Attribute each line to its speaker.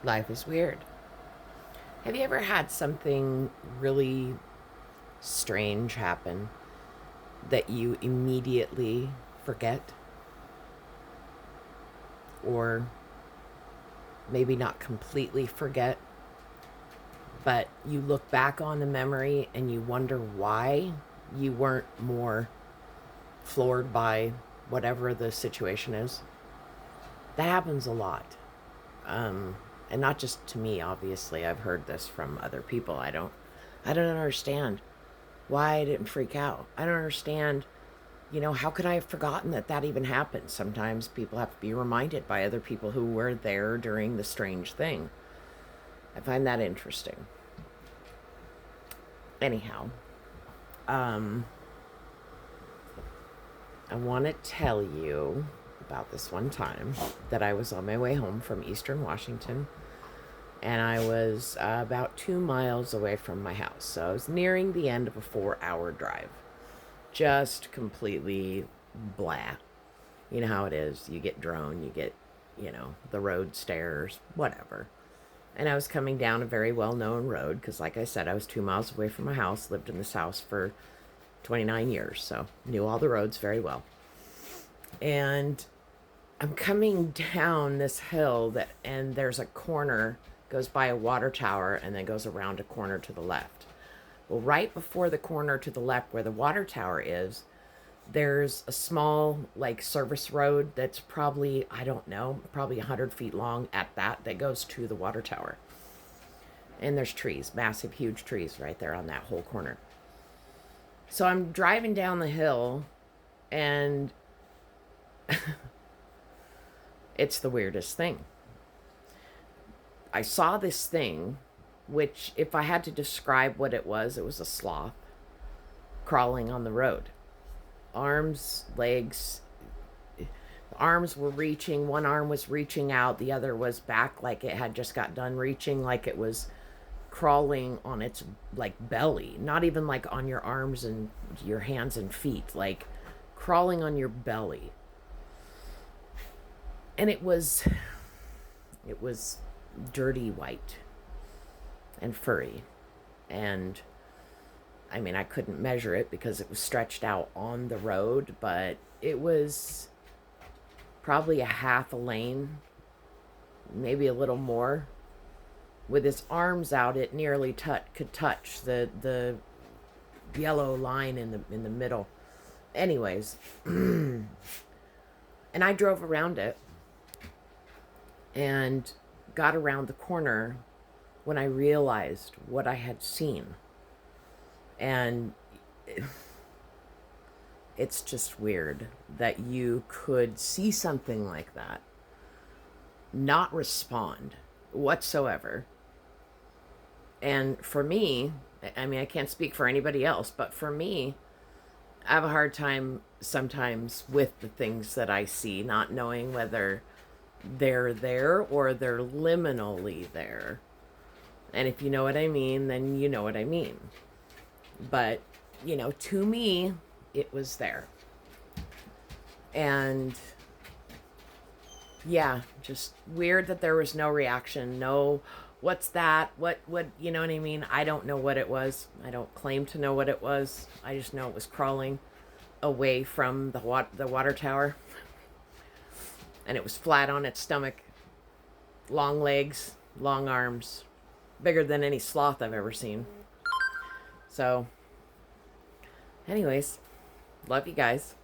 Speaker 1: Life is weird. Have you ever had something really strange happen that you immediately forget? Or maybe not completely forget, but you look back on the memory and you wonder why you weren't more floored by whatever the situation is? That happens a lot. Um, and not just to me, obviously. I've heard this from other people. I don't understand why I didn't freak out. I don't understand, how could I have forgotten that that even happened? Sometimes people have to be reminded by other people who were there during the strange thing. I find that interesting. Anyhow, um, I want to tell you about this one time that I was on my way home from Eastern Washington, and I was about 2 miles away from my house. So I was nearing the end of a 4-hour drive. Just completely blah. You know how it is. You get drone, you get, the road stairs, whatever. And I was coming down a very well known road because, like I said, I was 2 miles away from my house, lived in this house for 29 years, so knew all the roads very well. And I'm coming down this hill and there's a corner, goes by a water tower, and then goes around a corner to the left. Well, right before the corner to the left where the water tower is, there's a small, like, service road that's probably, I don't know, probably 100 feet long at that goes to the water tower. And there's trees, massive, huge trees right there on that whole corner. So I'm driving down the hill, and it's the weirdest thing. I saw this thing, which, if I had to describe what it was a sloth crawling on the road. Arms, legs, the arms were reaching. One arm was reaching out, the other was back like it had just got done reaching, like it was crawling on its, like, belly, not even like on your arms and your hands and feet, like crawling on your belly. And it was dirty white and furry. And I mean, I couldn't measure it because it was stretched out on the road, but it was probably a half a lane, maybe a little more. With his arms out, it nearly could touch the yellow line in the middle. Anyways, and I drove around it and got around the corner when I realized what I had seen. And it's just weird that you could see something like that, not respond whatsoever. And for me, I mean, I can't speak for anybody else, but for me, I have a hard time sometimes with the things that I see, not knowing whether they're there or they're liminally there. And if you know what I mean, then you know what I mean. But, to me, it was there. And yeah, just weird that there was no reaction, no, what's that? What, you know what I mean? I don't know what it was. I don't claim to know what it was. I just know it was crawling away from the water tower. And it was flat on its stomach, long legs, long arms, bigger than any sloth I've ever seen. So, anyways, love you guys.